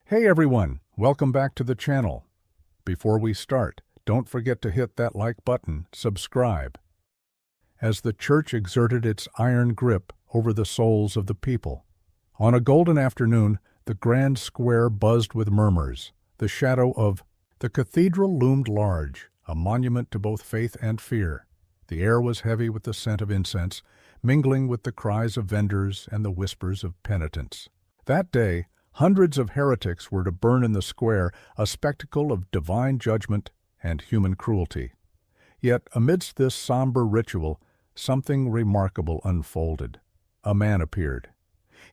Hey everyone, welcome back to the channel. Before we start, don't forget to hit that like button, subscribe. As the church exerted its iron grip over the souls of the people, on a golden afternoon, the grand square buzzed with murmurs. The shadow of the cathedral loomed large, a monument to both faith and fear. The air was heavy with the scent of incense, mingling with the cries of vendors and the whispers of penitents. That day, hundreds of heretics were to burn in the square, a spectacle of divine judgment and human cruelty. Yet, amidst this somber ritual, something remarkable unfolded. A man appeared.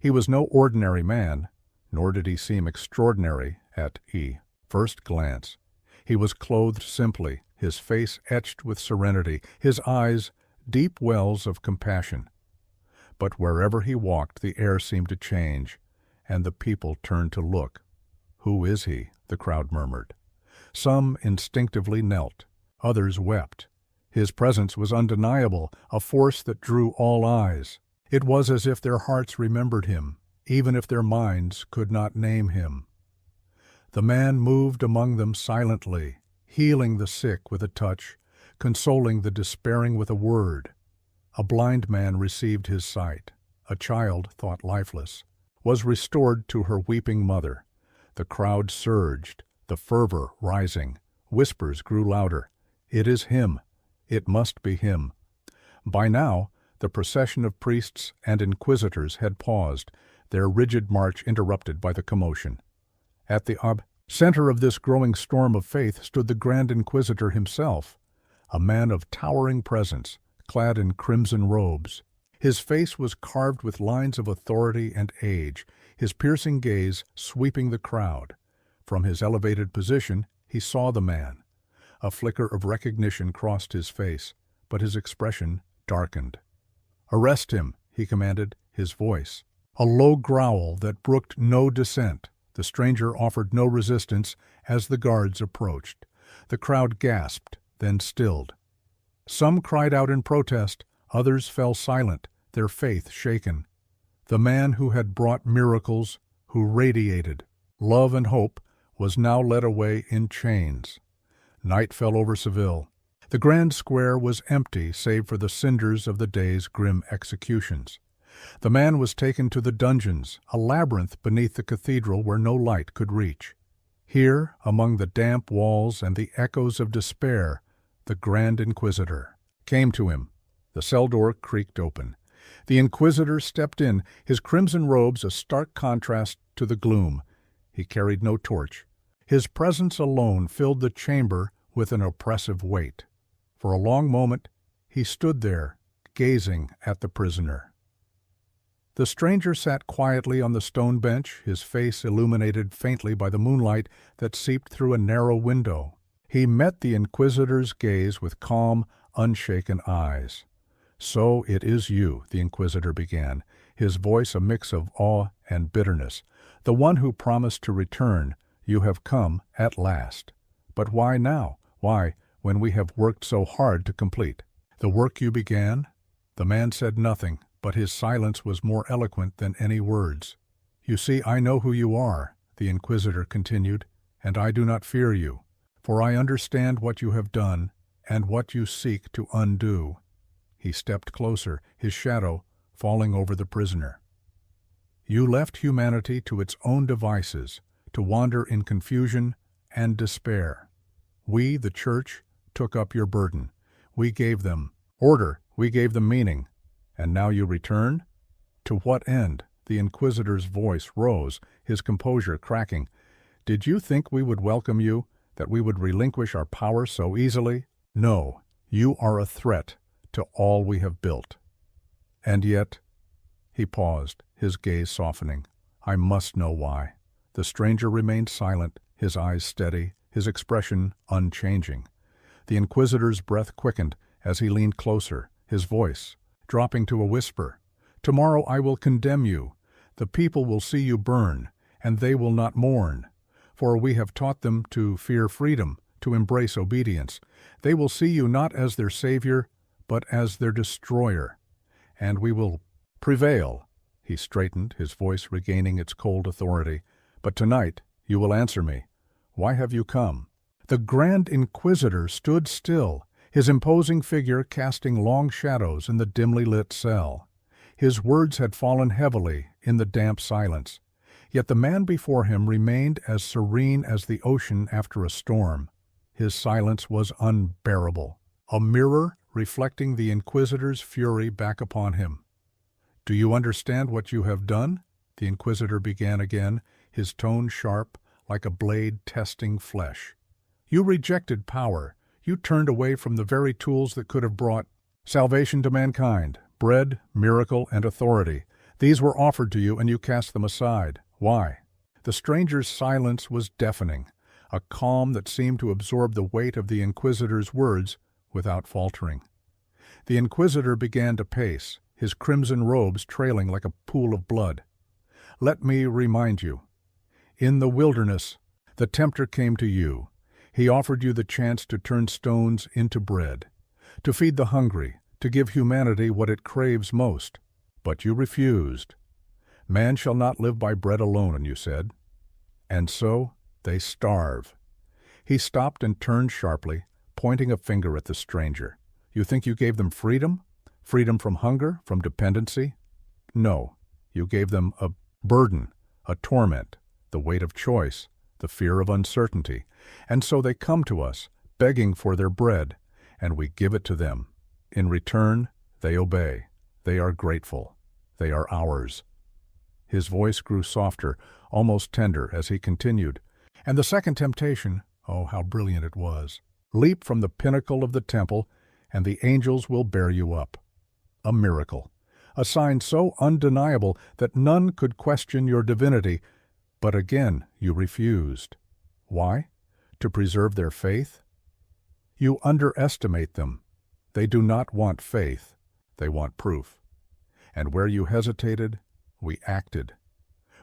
He was no ordinary man, nor did he seem extraordinary at first glance. He was clothed simply, his face etched with serenity, his eyes deep wells of compassion. But wherever he walked, the air seemed to change, and the people turned to look. "Who is he?" the crowd murmured. Some instinctively knelt, others wept. His presence was undeniable, a force that drew all eyes. It was as if their hearts remembered him, even if their minds could not name him. The man moved among them silently, healing the sick with a touch, consoling the despairing with a word. A blind man received his sight. A child, thought lifeless, was restored to her weeping mother. The crowd surged, the fervor rising. Whispers grew louder. "It is him. It must be him." By now, the procession of priests and inquisitors had paused, their rigid march interrupted by the commotion. At the center of this growing storm of faith stood the Grand Inquisitor himself, a man of towering presence, clad in crimson robes. His face was carved with lines of authority and age, his piercing gaze sweeping the crowd. From his elevated position, he saw the man. A flicker of recognition crossed his face, but his expression darkened. "Arrest him," he commanded, his voice a low growl that brooked no dissent. The stranger offered no resistance as the guards approached. The crowd gasped, then stilled. Some cried out in protest, others fell silent, their faith shaken. The man who had brought miracles, who radiated love and hope, was now led away in chains. Night fell over Seville. The grand square was empty save for the cinders of the day's grim executions. The man was taken to the dungeons, a labyrinth beneath the cathedral where no light could reach. Here, among the damp walls and the echoes of despair, the Grand Inquisitor came to him. The cell door creaked open. The Inquisitor stepped in, his crimson robes a stark contrast to the gloom. He carried no torch. His presence alone filled the chamber with an oppressive weight. For a long moment, he stood there, gazing at the prisoner. The stranger sat quietly on the stone bench, his face illuminated faintly by the moonlight that seeped through a narrow window. He met the Inquisitor's gaze with calm, unshaken eyes. "So it is you," the Inquisitor began, his voice a mix of awe and bitterness. "The one who promised to return, you have come at last. But why now? Why, when we have worked so hard to complete the work you began?" The man said nothing, but his silence was more eloquent than any words. "You see, I know who you are," the Inquisitor continued, "and I do not fear you, for I understand what you have done and what you seek to undo." He stepped closer, his shadow falling over the prisoner. "You left humanity to its own devices, to wander in confusion and despair. We, the Church, took up your burden. We gave them order, we gave them meaning. And now you return? To what end?" The Inquisitor's voice rose, his composure cracking. "Did you think we would welcome you, that we would relinquish our power so easily? No, you are a threat to all we have built. And yet—" He paused, his gaze softening. "I must know why." The stranger remained silent, his eyes steady, his expression unchanging. The Inquisitor's breath quickened as he leaned closer, his voice dropping to a whisper. "Tomorrow I will condemn you. The people will see you burn, and they will not mourn. For we have taught them to fear freedom, to embrace obedience. They will see you not as their savior, but as their destroyer. And we will prevail." He straightened, his voice regaining its cold authority. "But tonight You will answer me. Why have you come?" The Grand Inquisitor stood still, his imposing figure casting long shadows in the dimly lit cell. His words had fallen heavily in the damp silence, yet the man before him remained as serene as the ocean after a storm. His silence was unbearable, a mirror reflecting the Inquisitor's fury back upon him. "Do you understand what you have done?" the Inquisitor began again, his tone sharp, like a blade testing flesh. "You rejected power. You turned away from the very tools that could have brought salvation to mankind. Bread, miracle, and authority. These were offered to you, and you cast them aside. Why?" The stranger's silence was deafening, a calm that seemed to absorb the weight of the Inquisitor's words without faltering. The Inquisitor began to pace, his crimson robes trailing like a pool of blood. "Let me remind you. In the wilderness, the tempter came to you. He offered you the chance to turn stones into bread, to feed the hungry, to give humanity what it craves most. But you refused. 'Man shall not live by bread alone,' you said. And so they starve." He stopped and turned sharply, pointing a finger at the stranger. "You think you gave them freedom? Freedom from hunger, from dependency? No, you gave them a burden, a torment, the weight of choice, the fear of uncertainty. And so they come to us, begging for their bread, and we give it to them. In return, they obey. They are grateful. They are ours." His voice grew softer, almost tender, as he continued. "And the second temptation, oh, how brilliant it was. Leap from the pinnacle of the temple, and the angels will bear you up. A miracle, a sign so undeniable that none could question your divinity, but again you refused. Why? To preserve their faith? You underestimate them. They do not want faith, they want proof. And where you hesitated, we acted.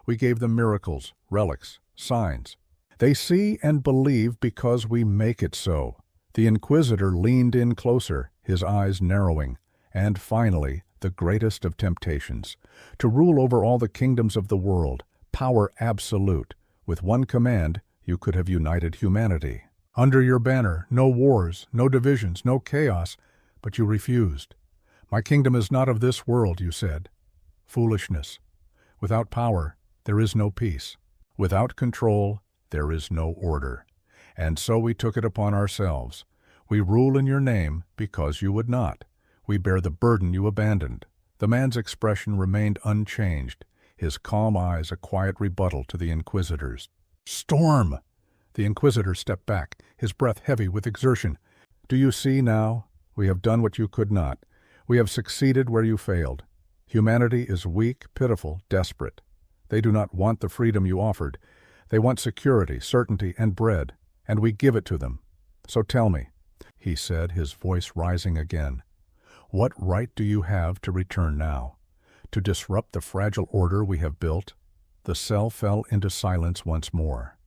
We gave them miracles, relics, signs. They see and believe because we make it so." The Inquisitor leaned in closer, his eyes narrowing. "And finally, the greatest of temptations, to rule over all the kingdoms of the world, power absolute. With one command, you could have united humanity. Under your banner, no wars, no divisions, no chaos, but you refused. 'My kingdom is not of this world,' you said. Foolishness. Without power, there is no peace. Without control, there is no order. And so we took it upon ourselves. We rule in your name because you would not. We bear the burden you abandoned." The man's expression remained unchanged, his calm eyes a quiet rebuttal to the Inquisitor's. "Storm!" The Inquisitor stepped back, his breath heavy with exertion. "Do you see now? We have done what you could not. We have succeeded where you failed. Humanity is weak, pitiful, desperate. They do not want the freedom you offered. They want security, certainty, and bread, and we give it to them. So tell me," he said, his voice rising again, "what right do you have to return now? To disrupt the fragile order we have built?" The cell fell into silence once more.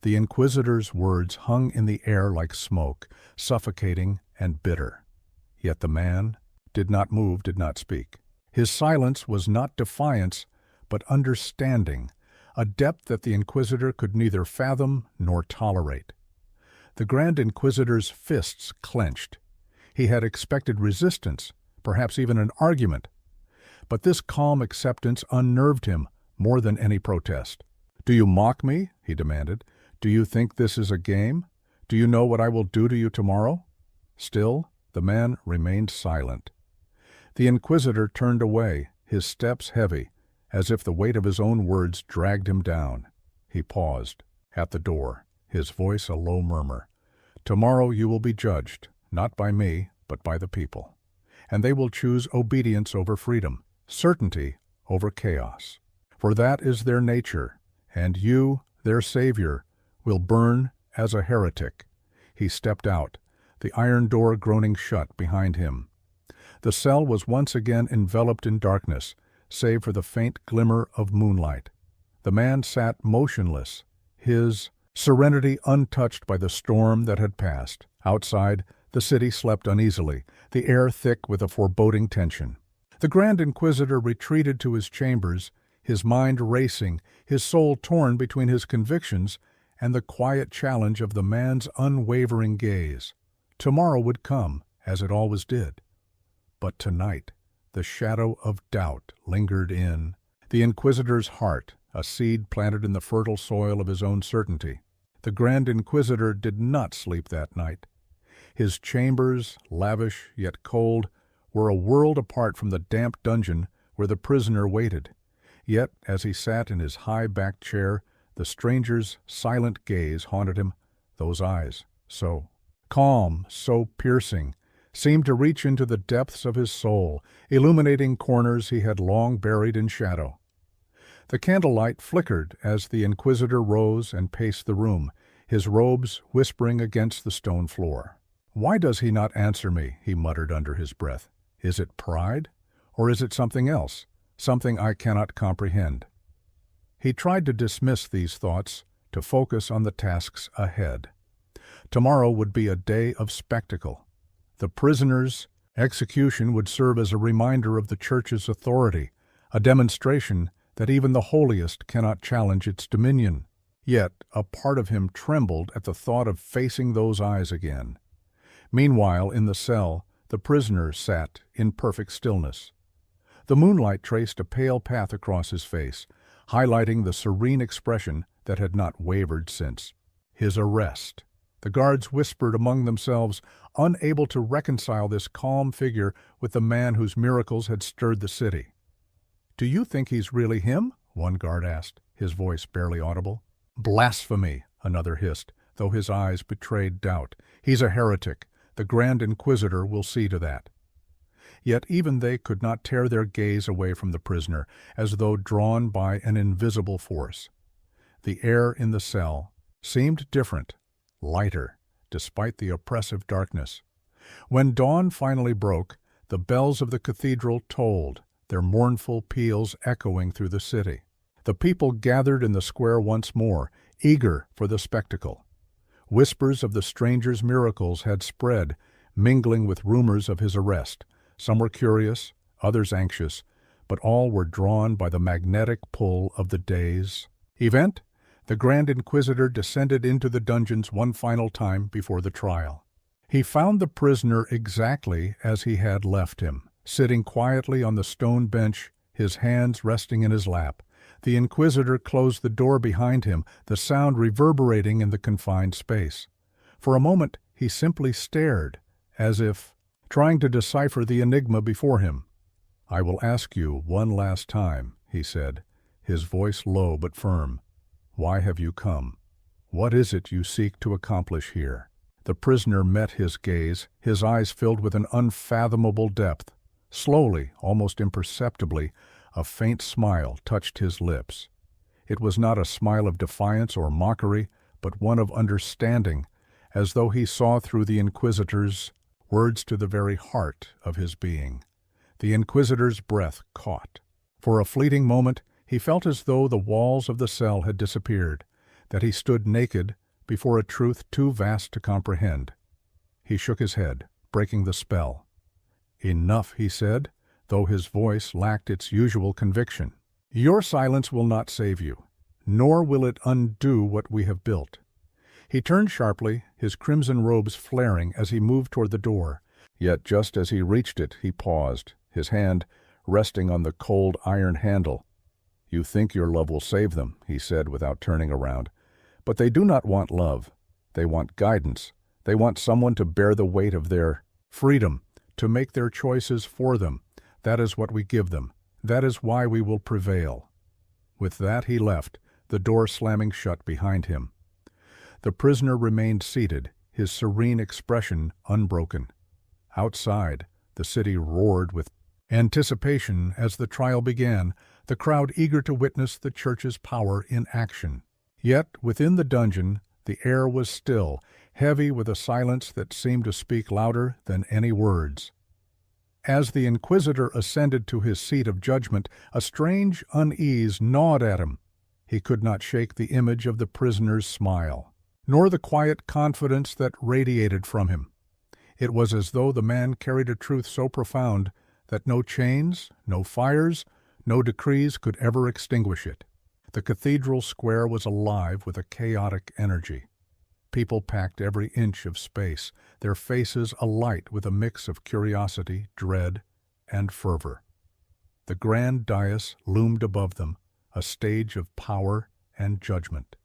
The Inquisitor's words hung in the air like smoke, suffocating and bitter. Yet the man did not move, did not speak. His silence was not defiance, but understanding, a depth that the Inquisitor could neither fathom nor tolerate. The Grand Inquisitor's fists clenched. He had expected resistance, perhaps even an argument. But this calm acceptance unnerved him more than any protest. "Do you mock me?" he demanded. "Do you think this is a game? Do you know what I will do to you tomorrow?" Still, the man remained silent. The Inquisitor turned away, his steps heavy, as if the weight of his own words dragged him down. He paused, at the door, his voice a low murmur. "Tomorrow you will be judged, not by me, but by the people. And they will choose obedience over freedom, certainty over chaos. For that is their nature, and you, their savior, will burn as a heretic." He stepped out, the iron door groaning shut behind him. The cell was once again enveloped in darkness, save for the faint glimmer of moonlight. The man sat motionless, his serenity untouched by the storm that had passed. Outside, the city slept uneasily, the air thick with a foreboding tension. The Grand Inquisitor retreated to his chambers, his mind racing, his soul torn between his convictions and the quiet challenge of the man's unwavering gaze. Tomorrow would come, as it always did. But tonight, the shadow of doubt lingered in the Inquisitor's heart, a seed planted in the fertile soil of his own certainty. The Grand Inquisitor did not sleep that night. His chambers, lavish yet cold, were a world apart from the damp dungeon where the prisoner waited. Yet, as he sat in his high-backed chair, the stranger's silent gaze haunted him. Those eyes, so calm, so piercing, seemed to reach into the depths of his soul, illuminating corners he had long buried in shadow. The candlelight flickered as the Inquisitor rose and paced the room, his robes whispering against the stone floor. "Why does he not answer me?" he muttered under his breath. "Is it pride? Or is it something else, something I cannot comprehend?" He tried to dismiss these thoughts, to focus on the tasks ahead. Tomorrow would be a day of spectacle. The prisoner's execution would serve as a reminder of the Church's authority, a demonstration that even the holiest cannot challenge its dominion. Yet a part of him trembled at the thought of facing those eyes again. Meanwhile, in the cell, the prisoner sat in perfect stillness. The moonlight traced a pale path across his face, highlighting the serene expression that had not wavered since his arrest. The guards whispered among themselves, unable to reconcile this calm figure with the man whose miracles had stirred the city. "Do you think he's really him?" one guard asked, his voice barely audible. "Blasphemy," another hissed, though his eyes betrayed doubt. "He's a heretic. The Grand Inquisitor will see to that." Yet even they could not tear their gaze away from the prisoner, as though drawn by an invisible force. The air in the cell seemed different, lighter, despite the oppressive darkness. When dawn finally broke, the bells of the cathedral tolled, their mournful peals echoing through the city. The people gathered in the square once more, eager for the spectacle. Whispers of the stranger's miracles had spread, mingling with rumors of his arrest. Some were curious, others anxious, but all were drawn by the magnetic pull of the day's event. The Grand Inquisitor descended into the dungeons one final time before the trial. He found the prisoner exactly as he had left him, sitting quietly on the stone bench, his hands resting in his lap. The Inquisitor closed the door behind him, the sound reverberating in the confined space. For a moment he simply stared, as if trying to decipher the enigma before him. "I will ask you one last time," he said, his voice low but firm. "Why have you come? What is it you seek to accomplish here?" The prisoner met his gaze, his eyes filled with an unfathomable depth. Slowly, almost imperceptibly, a faint smile touched his lips. It was not a smile of defiance or mockery, but one of understanding, as though he saw through the Inquisitor's words to the very heart of his being. The Inquisitor's breath caught. For a fleeting moment, he felt as though the walls of the cell had disappeared, that he stood naked before a truth too vast to comprehend. He shook his head, breaking the spell. "Enough," he said, though his voice lacked its usual conviction. "Your silence will not save you, nor will it undo what we have built." He turned sharply, his crimson robes flaring as he moved toward the door. Yet just as he reached it, he paused, his hand resting on the cold iron handle. "You think your love will save them," he said without turning around. "But they do not want love. They want guidance. They want someone to bear the weight of their freedom, to make their choices for them. That is what we give them. That is why we will prevail." With that he left, the door slamming shut behind him. The prisoner remained seated, his serene expression unbroken. Outside, the city roared with anticipation as the trial began, the crowd eager to witness the Church's power in action. Yet, within the dungeon, the air was still, heavy with a silence that seemed to speak louder than any words. As the Inquisitor ascended to his seat of judgment, a strange unease gnawed at him. He could not shake the image of the prisoner's smile, nor the quiet confidence that radiated from him. It was as though the man carried a truth so profound that no chains, no fires, No decrees could ever extinguish it. The cathedral square was alive with a chaotic energy. People packed every inch of space, their faces alight with a mix of curiosity, dread, and fervor. The grand dais loomed above them, a stage of power and judgment.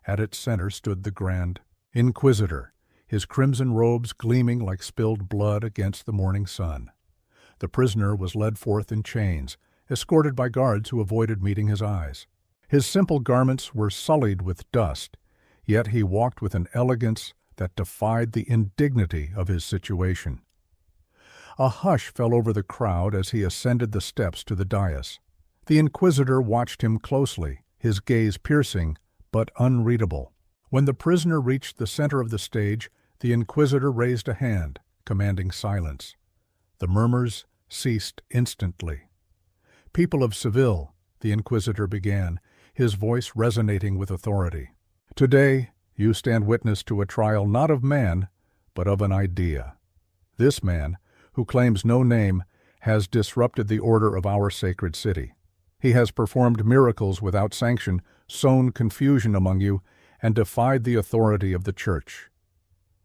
At its center stood the Grand Inquisitor, his crimson robes gleaming like spilled blood against the morning sun. The prisoner was led forth in chains, escorted by guards who avoided meeting his eyes. His simple garments were sullied with dust, yet he walked with an elegance that defied the indignity of his situation. A hush fell over the crowd as he ascended the steps to the dais. The Inquisitor watched him closely, his gaze piercing but unreadable. When the prisoner reached the center of the stage, the Inquisitor raised a hand, commanding silence. The murmurs ceased instantly. "People of Seville," the Inquisitor began, his voice resonating with authority. "Today, you stand witness to a trial not of man, but of an idea. This man, who claims no name, has disrupted the order of our sacred city. He has performed miracles without sanction, sown confusion among you, and defied the authority of the Church."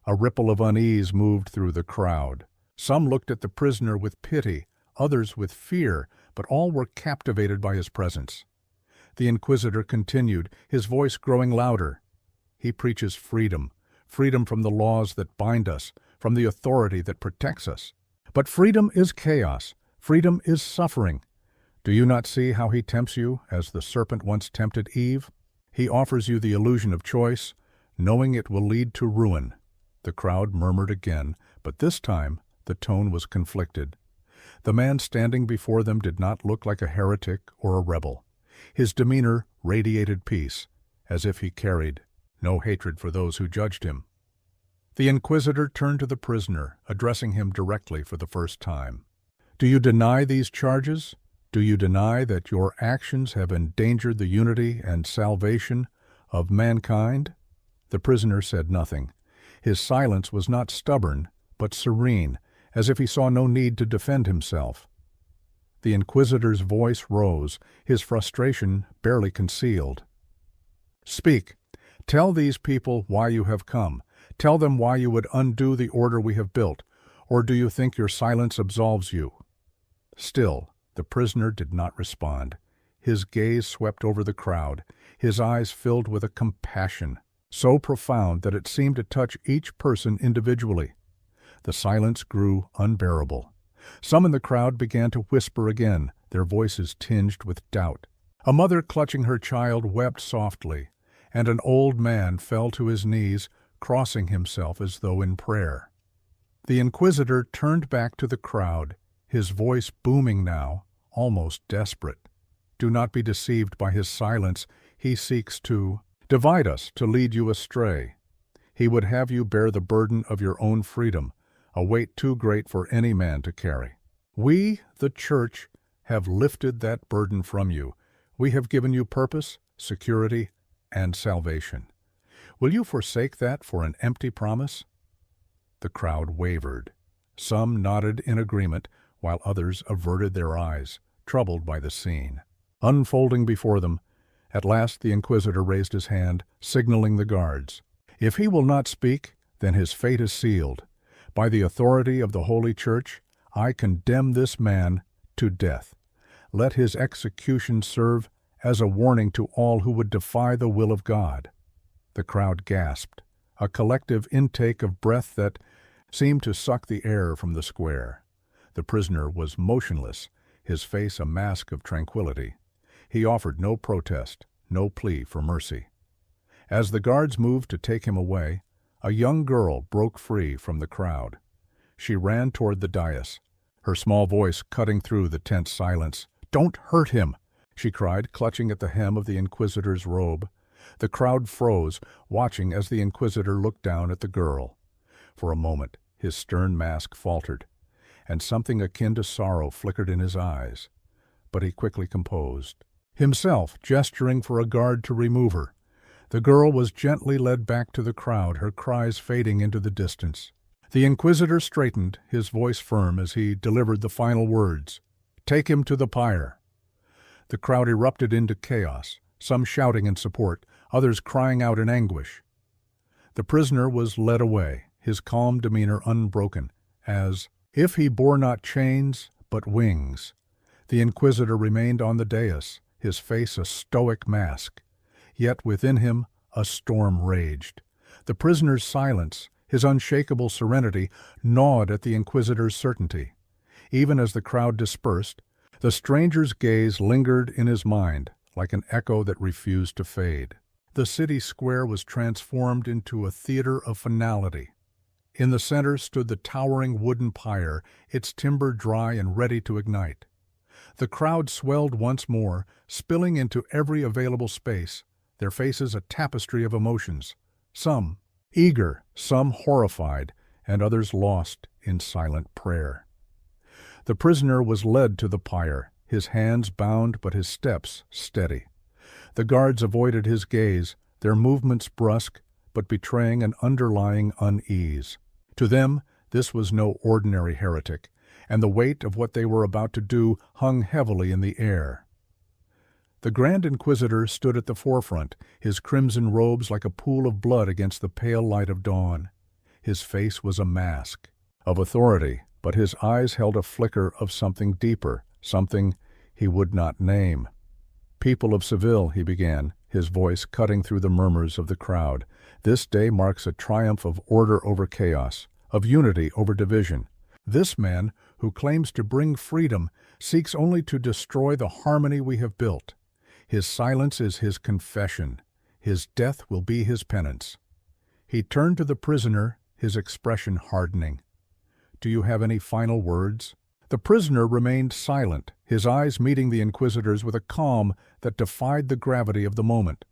A ripple of unease moved through the crowd. Some looked at the prisoner with pity, others with fear, but all were captivated by his presence. The Inquisitor continued, his voice growing louder. "He preaches freedom, freedom from the laws that bind us, from the authority that protects us. But freedom is chaos, freedom is suffering. Do you not see how he tempts you, as the serpent once tempted Eve? He offers you the illusion of choice, knowing it will lead to ruin." The crowd murmured again, but this time the tone was conflicted. The man standing before them did not look like a heretic or a rebel. His demeanor radiated peace, as if he carried no hatred for those who judged him. The Inquisitor turned to the prisoner, addressing him directly for the first time. "Do you deny these charges? Do you deny that your actions have endangered the unity and salvation of mankind?" The prisoner said nothing. His silence was not stubborn, but serene, as if he saw no need to defend himself. The Inquisitor's voice rose, his frustration barely concealed. "Speak. Tell these people why you have come. Tell them why you would undo the order we have built, or do you think your silence absolves you?" Still, the prisoner did not respond. His gaze swept over the crowd, his eyes filled with a compassion so profound that it seemed to touch each person individually. The silence grew unbearable. Some in the crowd began to whisper again, their voices tinged with doubt. A mother clutching her child wept softly, and an old man fell to his knees, crossing himself as though in prayer. The Inquisitor turned back to the crowd, his voice booming now, almost desperate. "Do not be deceived by his silence. He seeks to divide us, to lead you astray. He would have you bear the burden of your own freedom, a weight too great for any man to carry. We, the Church, have lifted that burden from you. We have given you purpose, security, and salvation. Will you forsake that for an empty promise?" The crowd wavered. Some nodded in agreement, while others averted their eyes, troubled by the scene. Unfolding before them, at last the Inquisitor raised his hand, signaling the guards. "If he will not speak, then his fate is sealed. By the authority of the Holy Church, I condemn this man to death. Let his execution serve as a warning to all who would defy the will of God." The crowd gasped, a collective intake of breath that seemed to suck the air from the square. The prisoner was motionless, his face a mask of tranquility. He offered no protest, no plea for mercy. As the guards moved to take him away, a young girl broke free from the crowd. She ran toward the dais, her small voice cutting through the tense silence. "Don't hurt him!" she cried, clutching at the hem of the Inquisitor's robe. The crowd froze, watching as the Inquisitor looked down at the girl. For a moment, his stern mask faltered, and something akin to sorrow flickered in his eyes. But he quickly composed, himself gesturing for a guard to remove her. The girl was gently led back to the crowd, her cries fading into the distance. The Inquisitor straightened, his voice firm as he delivered the final words. "Take him to the pyre." The crowd erupted into chaos, some shouting in support, others crying out in anguish. The prisoner was led away, his calm demeanor unbroken, as if he bore not chains but wings. The inquisitor remained on the dais, his face a stoic mask. Yet within him a storm raged. The prisoner's silence, his unshakable serenity, gnawed at the inquisitor's certainty. Even as the crowd dispersed, the stranger's gaze lingered in his mind, like an echo that refused to fade. The city square was transformed into a theater of finality. In the center stood the towering wooden pyre, its timber dry and ready to ignite. The crowd swelled once more, spilling into every available space, their faces a tapestry of emotions, some eager, some horrified, and others lost in silent prayer. The prisoner was led to the pyre, his hands bound but his steps steady. The guards avoided his gaze, their movements brusque, but betraying an underlying unease. To them, this was no ordinary heretic, and the weight of what they were about to do hung heavily in the air. The Grand Inquisitor stood at the forefront, his crimson robes like a pool of blood against the pale light of dawn. His face was a mask of authority, but his eyes held a flicker of something deeper, something he would not name. "People of Seville," he began, his voice cutting through the murmurs of the crowd, "this day marks a triumph of order over chaos, of unity over division. This man, who claims to bring freedom, seeks only to destroy the harmony we have built. His silence is his confession. His death will be his penance." He turned to the prisoner, his expression hardening. "Do you have any final words?" The prisoner remained silent, his eyes meeting the inquisitor's with a calm that defied the gravity of the moment.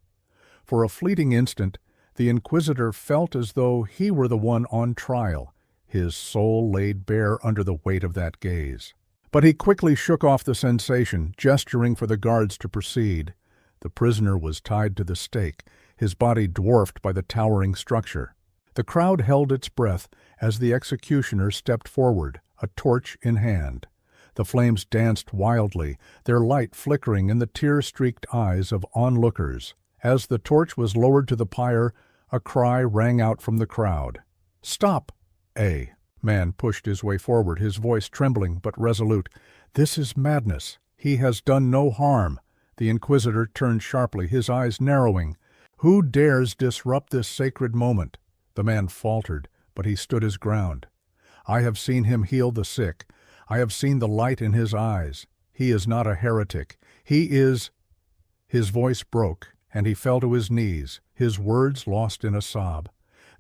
For a fleeting instant, the inquisitor felt as though he were the one on trial, his soul laid bare under the weight of that gaze. But he quickly shook off the sensation, gesturing for the guards to proceed. The prisoner was tied to the stake, his body dwarfed by the towering structure. The crowd held its breath as the executioner stepped forward, a torch in hand. The flames danced wildly, their light flickering in the tear-streaked eyes of onlookers. As the torch was lowered to the pyre, a cry rang out from the crowd. "Stop!" A man pushed his way forward, his voice trembling but resolute. "This is madness. He has done no harm." The inquisitor turned sharply, his eyes narrowing. "Who dares disrupt this sacred moment?" The man faltered, but he stood his ground. "I have seen him heal the sick. I have seen the light in his eyes. He is not a heretic. He is—" His voice broke, and he fell to his knees, his words lost in a sob.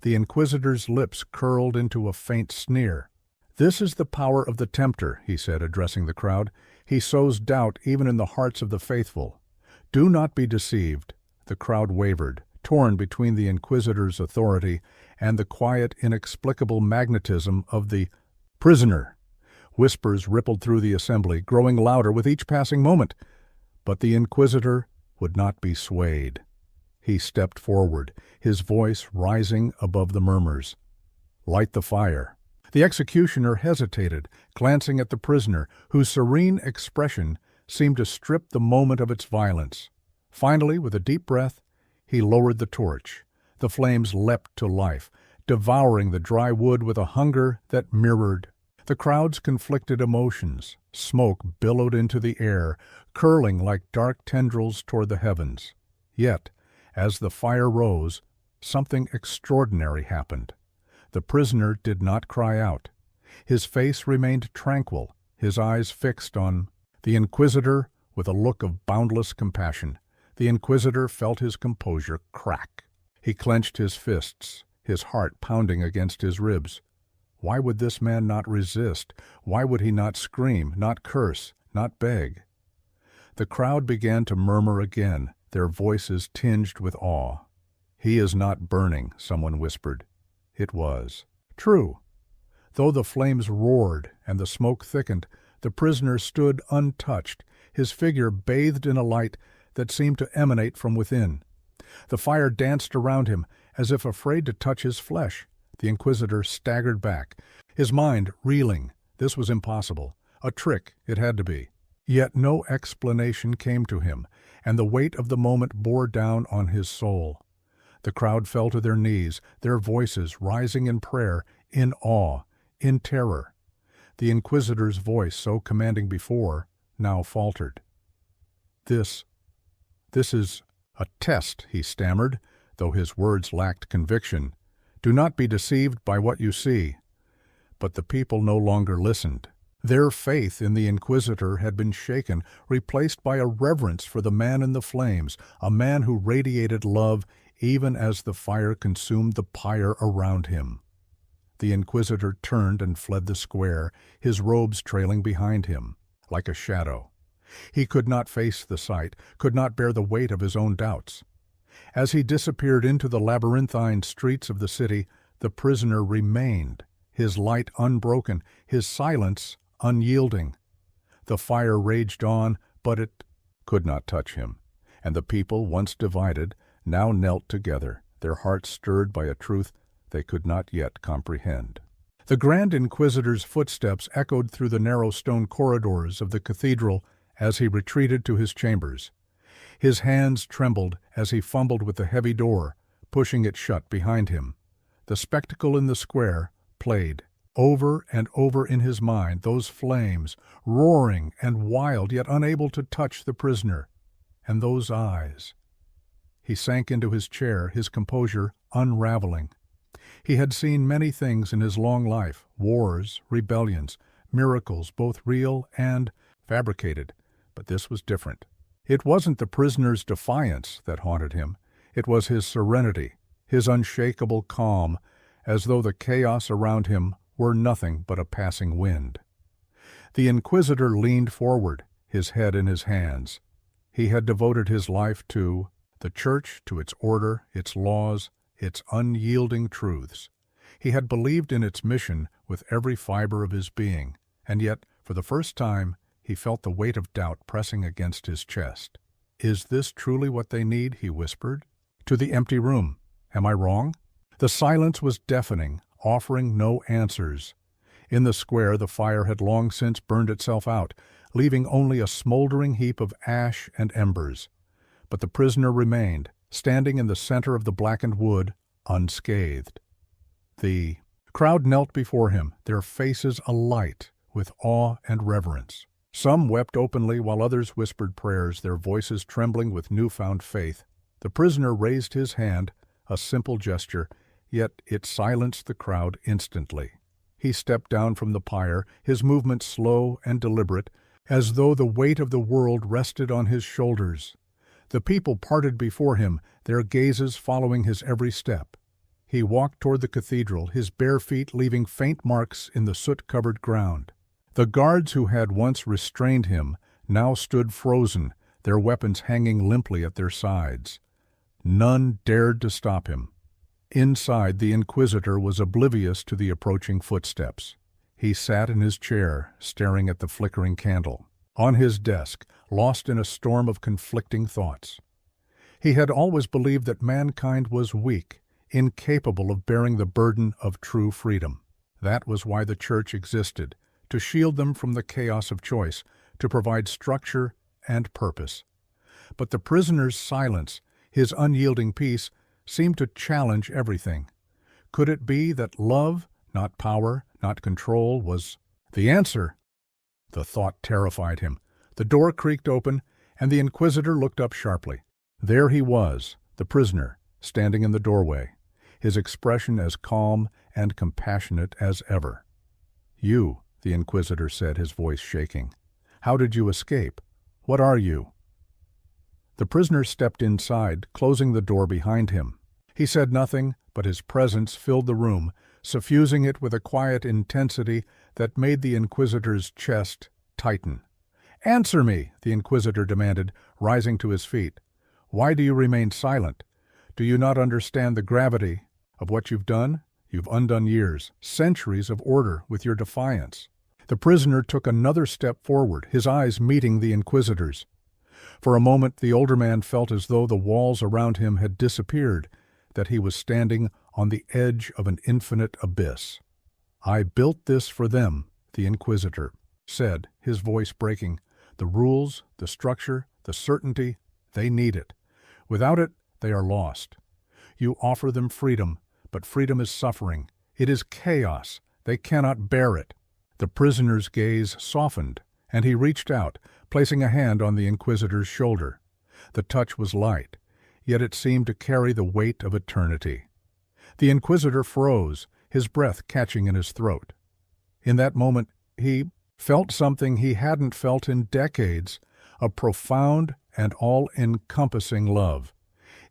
The inquisitor's lips curled into a faint sneer. "This is the power of the tempter," he said, addressing the crowd. "He sows doubt even in the hearts of the faithful. Do not be deceived." The crowd wavered, torn between the inquisitor's authority and the quiet, inexplicable magnetism of the prisoner. Whispers rippled through the assembly, growing louder with each passing moment. But the inquisitor would not be swayed. He stepped forward, his voice rising above the murmurs. "Light the fire." The executioner hesitated, glancing at the prisoner, whose serene expression seemed to strip the moment of its violence. Finally, with a deep breath, he lowered the torch. The flames leapt to life, devouring the dry wood with a hunger that mirrored the crowd's conflicted emotions. Smoke billowed into the air, curling like dark tendrils toward the heavens. Yet, as the fire rose, something extraordinary happened. The prisoner did not cry out. His face remained tranquil, his eyes fixed on the inquisitor with a look of boundless compassion. The inquisitor felt his composure crack. He clenched his fists, his heart pounding against his ribs. Why would this man not resist? Why would he not scream, not curse, not beg? The crowd began to murmur again, their voices tinged with awe. "He is not burning," someone whispered. It was. True. Though the flames roared and the smoke thickened, the prisoner stood untouched, his figure bathed in a light that seemed to emanate from within. The fire danced around him, as if afraid to touch his flesh. The inquisitor staggered back, his mind reeling. This was impossible. A trick, it had to be. Yet no explanation came to him, and the weight of the moment bore down on his soul. The crowd fell to their knees, their voices rising in prayer, in awe, in terror. The Inquisitor's voice, so commanding before, now faltered. This is a test," he stammered, though his words lacked conviction. "Do not be deceived by what you see." But the people no longer listened. Their faith in the Inquisitor had been shaken, replaced by a reverence for the man in the flames, a man who radiated love even as the fire consumed the pyre around him. The Inquisitor turned and fled the square, his robes trailing behind him, like a shadow. He could not face the sight, could not bear the weight of his own doubts. As he disappeared into the labyrinthine streets of the city, the prisoner remained, his light unbroken, his silence unyielding. The fire raged on, but it could not touch him, and the people, once divided, now knelt together, their hearts stirred by a truth they could not yet comprehend. The Grand Inquisitor's footsteps echoed through the narrow stone corridors of the cathedral as he retreated to his chambers. His hands trembled as he fumbled with the heavy door, pushing it shut behind him. The spectacle in the square played over and over in his mind, those flames, roaring and wild yet unable to touch the prisoner, and those eyes. He sank into his chair, his composure unraveling. He had seen many things in his long life, wars, rebellions, miracles, both real and fabricated, but this was different. It wasn't the prisoner's defiance that haunted him. It was his serenity, his unshakable calm, as though the chaos around him were nothing but a passing wind. The Inquisitor leaned forward, his head in his hands. He had devoted his life to the Church, to its order, its laws, its unyielding truths. He had believed in its mission with every fiber of his being, and yet, for the first time, he felt the weight of doubt pressing against his chest. "Is this truly what they need?" he whispered. To the empty room. "Am I wrong?" The silence was deafening, offering no answers. In the square the fire had long since burned itself out, leaving only a smoldering heap of ash and embers. But the prisoner remained, standing in the center of the blackened wood, unscathed. The crowd knelt before him, their faces alight with awe and reverence. Some wept openly while others whispered prayers, their voices trembling with newfound faith. The prisoner raised his hand, a simple gesture, yet it silenced the crowd instantly. He stepped down from the pyre, his movements slow and deliberate, as though the weight of the world rested on his shoulders. The people parted before him, their gazes following his every step. He walked toward the cathedral, his bare feet leaving faint marks in the soot-covered ground. The guards who had once restrained him now stood frozen, their weapons hanging limply at their sides. None dared to stop him. Inside, the Inquisitor was oblivious to the approaching footsteps. He sat in his chair, staring at the flickering candle. On his desk, lost in a storm of conflicting thoughts. He had always believed that mankind was weak, incapable of bearing the burden of true freedom. That was why the Church existed, to shield them from the chaos of choice, to provide structure and purpose. But the prisoner's silence, his unyielding peace, seemed to challenge everything. Could it be that love, not power, not control, was the answer? The thought terrified him. The door creaked open, and the Inquisitor looked up sharply. There he was, the prisoner, standing in the doorway, his expression as calm and compassionate as ever. "You," the Inquisitor said, his voice shaking. "How did you escape? What are you?" The prisoner stepped inside, closing the door behind him. He said nothing, but his presence filled the room, suffusing it with a quiet intensity that made the Inquisitor's chest tighten. "Answer me," the Inquisitor demanded, rising to his feet. "Why do you remain silent? Do you not understand the gravity of what you've done? You've undone years, centuries of order with your defiance." The prisoner took another step forward, his eyes meeting the Inquisitor's. For a moment the older man felt as though the walls around him had disappeared, that he was standing on the edge of an infinite abyss. "I built this for them," the Inquisitor said, his voice breaking. The rules, the structure, the certainty, they need it. Without it, they are lost. You offer them freedom, but freedom is suffering. It is chaos. They cannot bear it. The prisoner's gaze softened, and he reached out, placing a hand on the inquisitor's shoulder. The touch was light, yet it seemed to carry the weight of eternity. The inquisitor froze, his breath catching in his throat. In that moment, he felt something he hadn't felt in decades, a profound and all-encompassing love.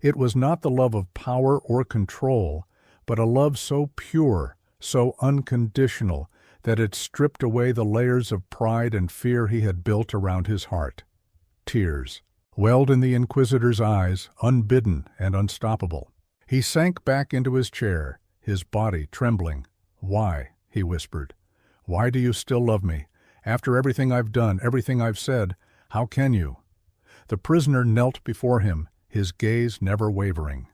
It was not the love of power or control, but a love so pure, so unconditional, that it stripped away the layers of pride and fear he had built around his heart. Tears welled in the inquisitor's eyes, unbidden and unstoppable. He sank back into his chair, his body trembling. "Why?" he whispered. "Why do you still love me? After everything I've done, everything I've said, how can you?" The prisoner knelt before him, his gaze never wavering.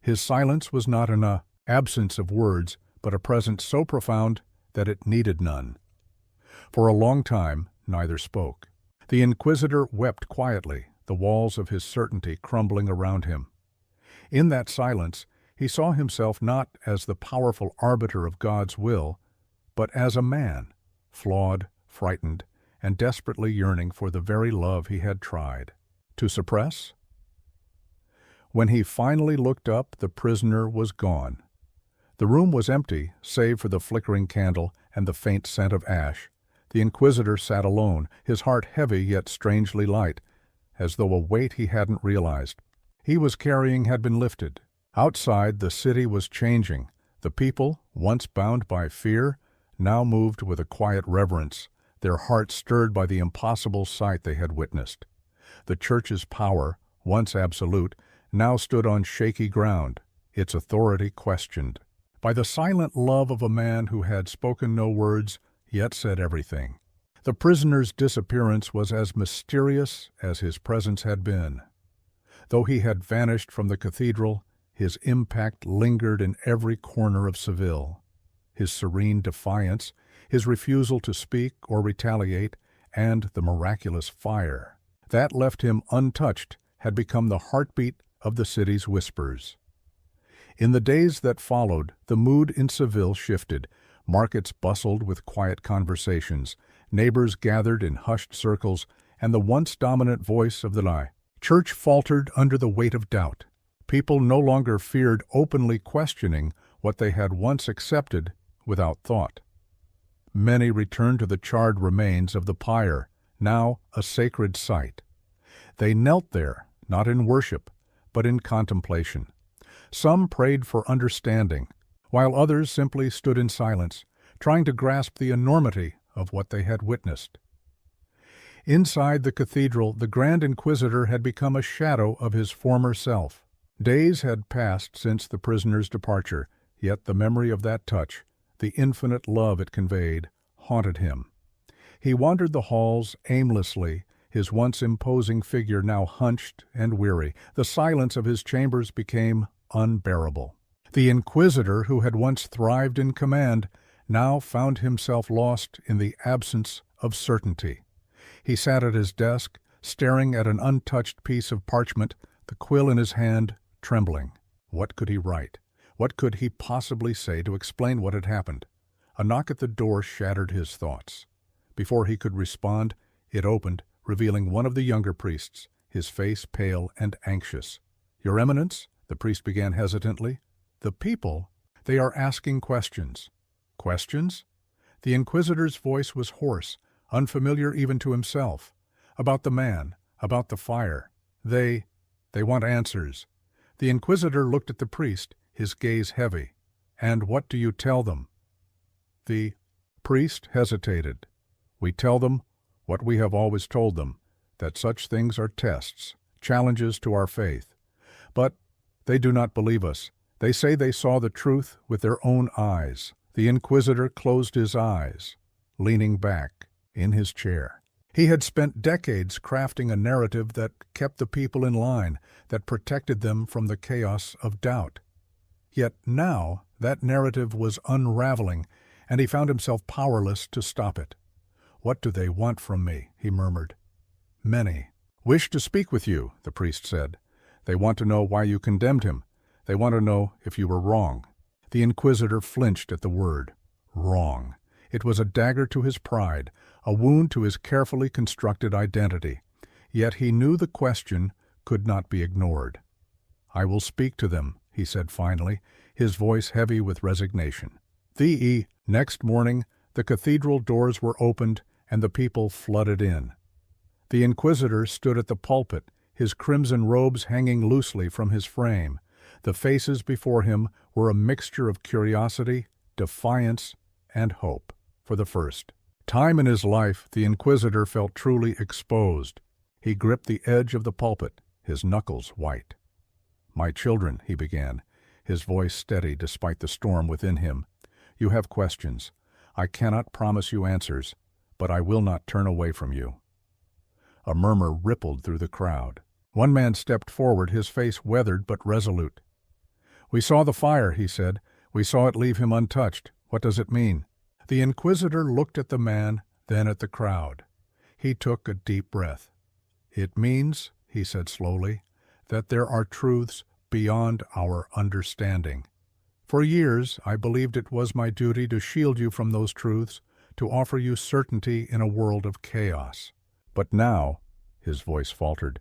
His silence was not an absence of words, but a presence so profound that it needed none. For a long time, neither spoke. The inquisitor wept quietly, the walls of his certainty crumbling around him. In that silence, he saw himself not as the powerful arbiter of God's will, but as a man, flawed, frightened, and desperately yearning for the very love he had tried to suppress. When he finally looked up, the prisoner was gone. The room was empty, save for the flickering candle and the faint scent of ash. The inquisitor sat alone, his heart heavy yet strangely light, as though a weight he hadn't realized he was carrying had been lifted. Outside, the city was changing. The people, once bound by fear, now moved with a quiet reverence, their hearts stirred by the impossible sight they had witnessed. The church's power, once absolute, now stood on shaky ground, its authority questioned by the silent love of a man who had spoken no words, yet said everything. The prisoner's disappearance was as mysterious as his presence had been. Though he had vanished from the cathedral, his impact lingered in every corner of Seville. His serene defiance, his refusal to speak or retaliate, and the miraculous fire that left him untouched had become the heartbeat of the city's whispers. In the days that followed, the mood in Seville shifted. Markets bustled with quiet conversations, neighbors gathered in hushed circles, and the once dominant voice of the church faltered under the weight of doubt. People no longer feared openly questioning what they had once accepted without thought. Many returned to the charred remains of the pyre, now a sacred site. They knelt there, not in worship, but in contemplation. Some prayed for understanding, while others simply stood in silence, trying to grasp the enormity of what they had witnessed. Inside the cathedral, the Grand Inquisitor had become a shadow of his former self. Days had passed since the prisoner's departure, yet the memory of that touch, the infinite love it conveyed, haunted him. He wandered the halls aimlessly, his once imposing figure now hunched and weary. The silence of his chambers became unbearable. The Inquisitor, who had once thrived in command, now found himself lost in the absence of certainty. He sat at his desk, staring at an untouched piece of parchment, the quill in his hand, trembling. What could he write? What could he possibly say to explain what had happened? A knock at the door shattered his thoughts. Before he could respond, it opened, revealing one of the younger priests, his face pale and anxious. "Your Eminence," the priest began hesitantly, "the people, they are asking questions." Questions? The Inquisitor's voice was hoarse, unfamiliar even to himself. About the man, about the fire. They want answers. The Inquisitor looked at the priest, his gaze heavy. "And what do you tell them?" The priest hesitated. "We tell them what we have always told them, that such things are tests, challenges to our faith. But they do not believe us. They say they saw the truth with their own eyes." The Inquisitor closed his eyes, leaning back in his chair. He had spent decades crafting a narrative that kept the people in line, that protected them from the chaos of doubt. Yet now that narrative was unraveling, and he found himself powerless to stop it. "What do they want from me?" he murmured. Many wish to speak with you, the priest said. They want to know why you condemned him. They want to know if you were wrong. The inquisitor flinched at the word, wrong. It was a dagger to his pride, a wound to his carefully constructed identity. Yet he knew the question could not be ignored. I will speak to them, he said finally, his voice heavy with resignation. The next morning, the cathedral doors were opened and the people flooded in. The inquisitor stood at the pulpit, his crimson robes hanging loosely from his frame. The faces before him were a mixture of curiosity, defiance, and hope. For the first time in his life, the inquisitor felt truly exposed. He gripped the edge of the pulpit, his knuckles white. "My children," he began, his voice steady despite the storm within him, "you have questions. I cannot promise you answers, but I will not turn away from you." A murmur rippled through the crowd. One man stepped forward, his face weathered but resolute. "We saw the fire," he said. "We saw it leave him untouched. What does it mean?" The inquisitor looked at the man, then at the crowd. He took a deep breath. "It means," he said slowly, "that there are truths beyond our understanding. For years, I believed it was my duty to shield you from those truths, to offer you certainty in a world of chaos. But now," his voice faltered,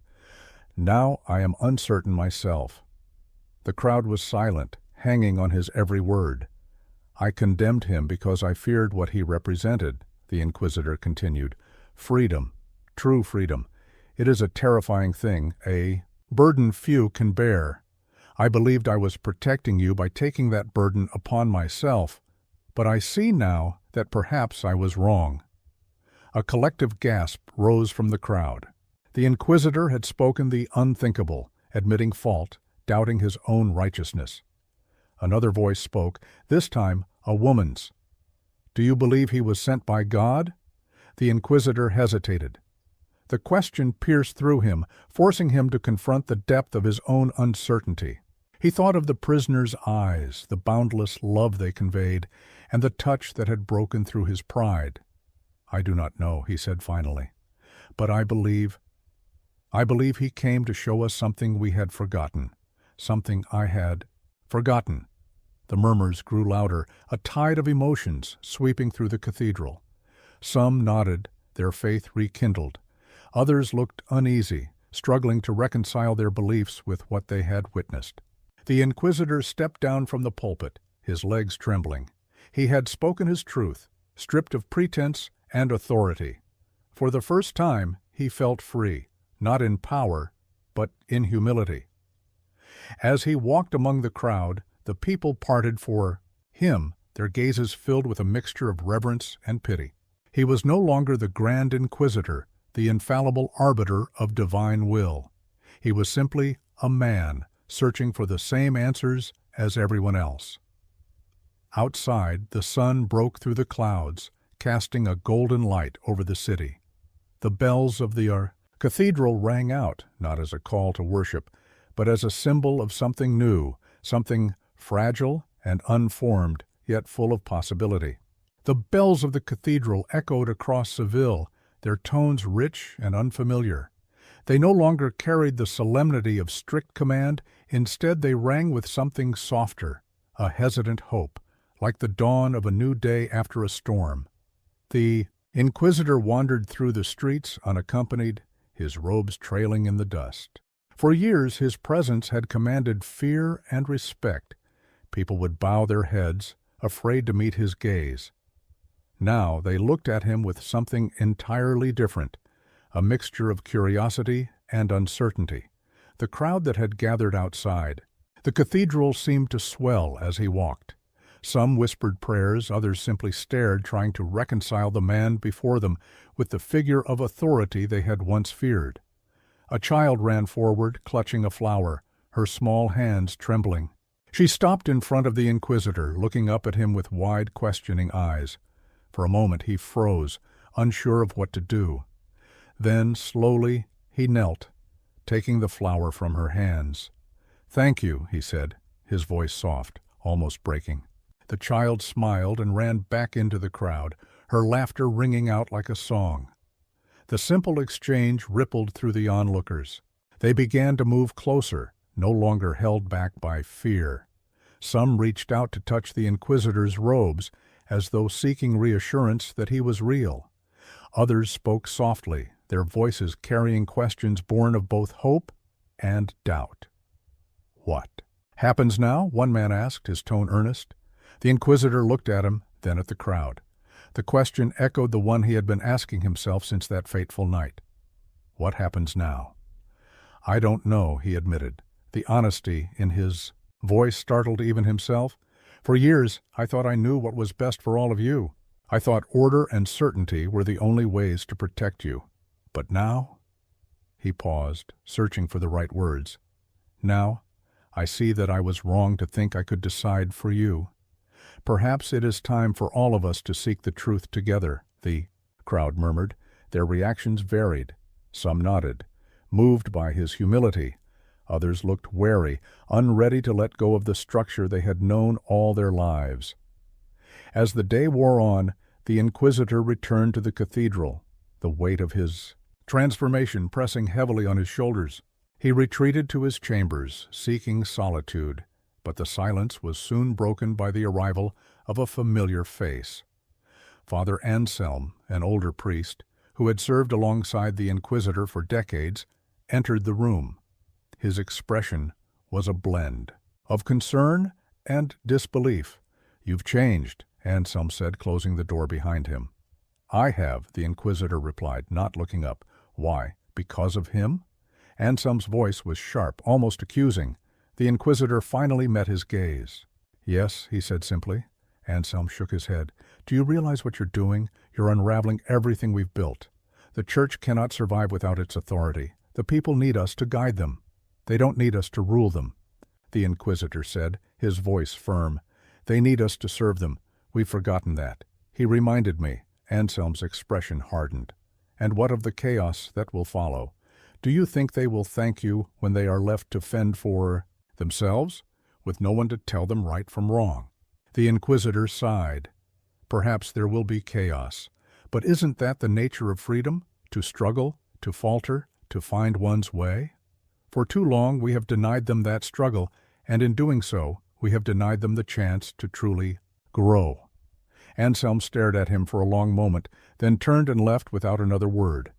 "now I am uncertain myself." The crowd was silent, hanging on his every word. "I condemned him because I feared what he represented," the inquisitor continued. "Freedom, true freedom. It is a terrifying thing, a burden few can bear. I believed I was protecting you by taking that burden upon myself, but I see now that perhaps I was wrong." A collective gasp rose from the crowd. The inquisitor had spoken the unthinkable, admitting fault, doubting his own righteousness. Another voice spoke, this time a woman's. "Do you believe he was sent by God?" The inquisitor hesitated. The question pierced through him, forcing him to confront the depth of his own uncertainty. He thought of the prisoner's eyes, the boundless love they conveyed, and the touch that had broken through his pride. "I do not know," he said finally, "but I believe he came to show us something we had forgotten, something I had forgotten." The murmurs grew louder, a tide of emotions sweeping through the cathedral. Some nodded, their faith rekindled. Others looked uneasy, struggling to reconcile their beliefs with what they had witnessed. The inquisitor stepped down from the pulpit, his legs trembling. He had spoken his truth, stripped of pretense and authority. For the first time, he felt free, not in power, but in humility. As he walked among the crowd, the people parted for him, their gazes filled with a mixture of reverence and pity. He was no longer the grand inquisitor, the infallible arbiter of divine will. He was simply a man, searching for the same answers as everyone else. Outside, the sun broke through the clouds, casting a golden light over the city. The bells of the cathedral rang out, not as a call to worship, but as a symbol of something new, something fragile and unformed, yet full of possibility. The bells of the cathedral echoed across Seville, their tones rich and unfamiliar. They no longer carried the solemnity of strict command, instead they rang with something softer, a hesitant hope, like the dawn of a new day after a storm. The inquisitor wandered through the streets unaccompanied, his robes trailing in the dust. For years his presence had commanded fear and respect. People would bow their heads, afraid to meet his gaze. Now they looked at him with something entirely different, a mixture of curiosity and uncertainty. The crowd that had gathered outside. The cathedral seemed to swell as he walked. Some whispered prayers, others simply stared, trying to reconcile the man before them with the figure of authority they had once feared. A child ran forward, clutching a flower, her small hands trembling. She stopped in front of the inquisitor, looking up at him with wide, questioning eyes. For a moment he froze, unsure of what to do. Then, slowly, he knelt, taking the flower from her hands. "Thank you," he said, his voice soft, almost breaking. The child smiled and ran back into the crowd, her laughter ringing out like a song. The simple exchange rippled through the onlookers. They began to move closer, no longer held back by fear. Some reached out to touch the Inquisitor's robes, as though seeking reassurance that he was real. Others spoke softly, their voices carrying questions born of both hope and doubt. "What happens now?" one man asked, his tone earnest. The Inquisitor looked at him, then at the crowd. The question echoed the one he had been asking himself since that fateful night. "What happens now?" "I don't know," he admitted. The honesty in his voice startled even himself. "For years, I thought I knew what was best for all of you. I thought order and certainty were the only ways to protect you. But now—" He paused, searching for the right words. "Now, I see that I was wrong to think I could decide for you. Perhaps it is time for all of us to seek the truth together," the crowd murmured. Their reactions varied. Some nodded, moved by his humility. Others looked wary, unready to let go of the structure they had known all their lives. As the day wore on, the Inquisitor returned to the cathedral, the weight of his transformation pressing heavily on his shoulders. He retreated to his chambers, seeking solitude, but the silence was soon broken by the arrival of a familiar face. Father Anselm, an older priest, who had served alongside the Inquisitor for decades, entered the room. His expression was a blend of concern and disbelief. "You've changed," Anselm said, closing the door behind him. "I have," the Inquisitor replied, not looking up. "Why, because of him?" Anselm's voice was sharp, almost accusing. The Inquisitor finally met his gaze. "Yes," he said simply. Anselm shook his head. "Do you realize what you're doing? You're unraveling everything we've built. The Church cannot survive without its authority. The people need us to guide them. They don't need us to rule them," the Inquisitor said, his voice firm. "They need us to serve them. We've forgotten that." He reminded me. Anselm's expression hardened. "And what of the chaos that will follow? Do you think they will thank you when they are left to fend for themselves, with no one to tell them right from wrong?" The Inquisitor sighed. "Perhaps there will be chaos. But isn't that the nature of freedom? To struggle, to falter, to find one's way? For too long we have denied them that struggle, and in doing so, we have denied them the chance to truly grow." Anselm stared at him for a long moment, then turned and left without another word.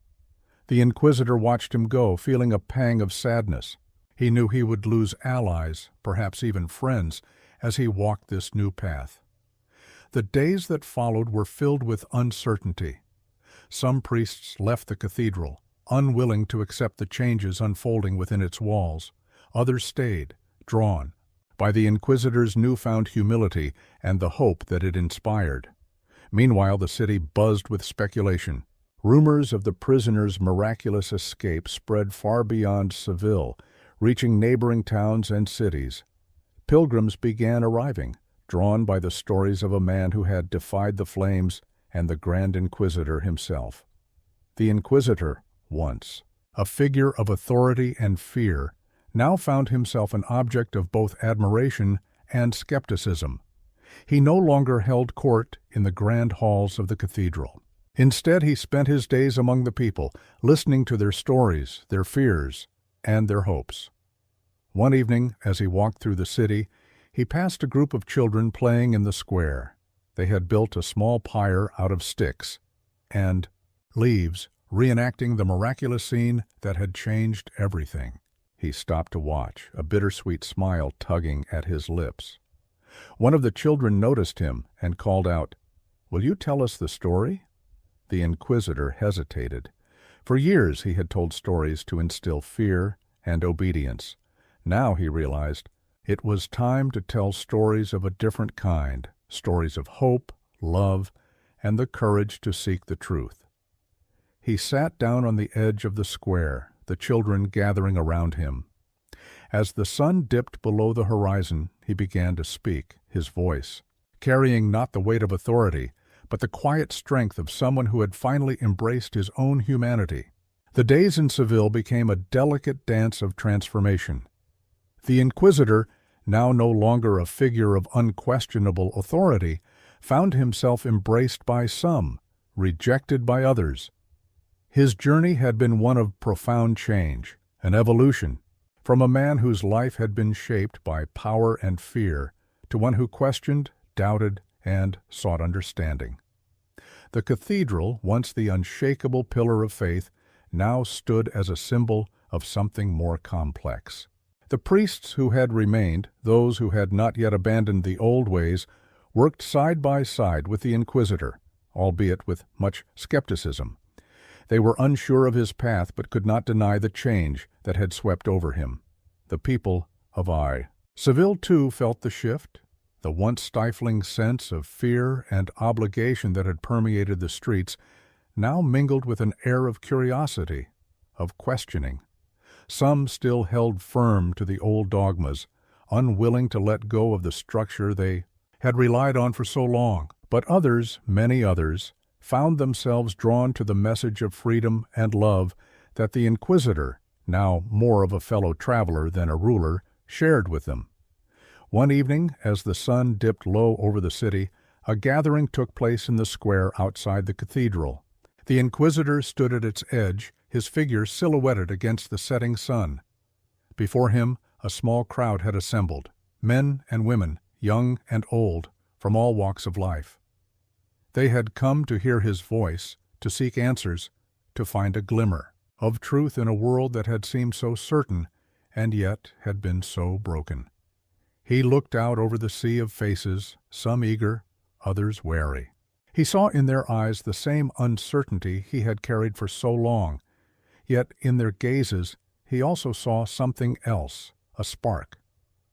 The Inquisitor watched him go, feeling a pang of sadness. He knew he would lose allies, perhaps even friends, as he walked this new path. The days that followed were filled with uncertainty. Some priests left the cathedral, unwilling to accept the changes unfolding within its walls. Others stayed, drawn by the Inquisitor's newfound humility and the hope that it inspired. Meanwhile, the city buzzed with speculation. Rumors of the prisoner's miraculous escape spread far beyond Seville, reaching neighboring towns and cities. Pilgrims began arriving, drawn by the stories of a man who had defied the flames and the Grand Inquisitor himself. The Inquisitor, once a figure of authority and fear, now found himself an object of both admiration and skepticism. He no longer held court in the grand halls of the cathedral. Instead, he spent his days among the people, listening to their stories, their fears, and their hopes. One evening, as he walked through the city, he passed a group of children playing in the square. They had built a small pyre out of sticks and leaves, reenacting the miraculous scene that had changed everything. He stopped to watch, a bittersweet smile tugging at his lips. One of the children noticed him and called out, "Will you tell us the story?" The Inquisitor hesitated. For years he had told stories to instill fear and obedience. Now he realized it was time to tell stories of a different kind, stories of hope, love, and the courage to seek the truth. He sat down on the edge of the square, the children gathering around him. As the sun dipped below the horizon, he began to speak, his voice carrying not the weight of authority, but the quiet strength of someone who had finally embraced his own humanity. The days in Seville became a delicate dance of transformation. The Inquisitor, now no longer a figure of unquestionable authority, found himself embraced by some, rejected by others. His journey had been one of profound change, an evolution, from a man whose life had been shaped by power and fear to one who questioned, doubted, and sought understanding. The cathedral, once the unshakable pillar of faith, now stood as a symbol of something more complex. The priests who had remained, those who had not yet abandoned the old ways, worked side by side with the Inquisitor, albeit with much skepticism. They were unsure of his path but could not deny the change that had swept over him. The people of Seville, too, felt the shift. The once stifling sense of fear and obligation that had permeated the streets now mingled with an air of curiosity, of questioning. Some still held firm to the old dogmas, unwilling to let go of the structure they had relied on for so long. But others, many others, found themselves drawn to the message of freedom and love that the Inquisitor, now more of a fellow traveler than a ruler, shared with them. One evening, as the sun dipped low over the city, a gathering took place in the square outside the cathedral. The Inquisitor stood at its edge, his figure silhouetted against the setting sun. Before him, a small crowd had assembled, men and women, young and old, from all walks of life. They had come to hear his voice, to seek answers, to find a glimmer of truth in a world that had seemed so certain and yet had been so broken. He looked out over the sea of faces, some eager, others wary. He saw in their eyes the same uncertainty he had carried for so long, yet in their gazes he also saw something else, a spark,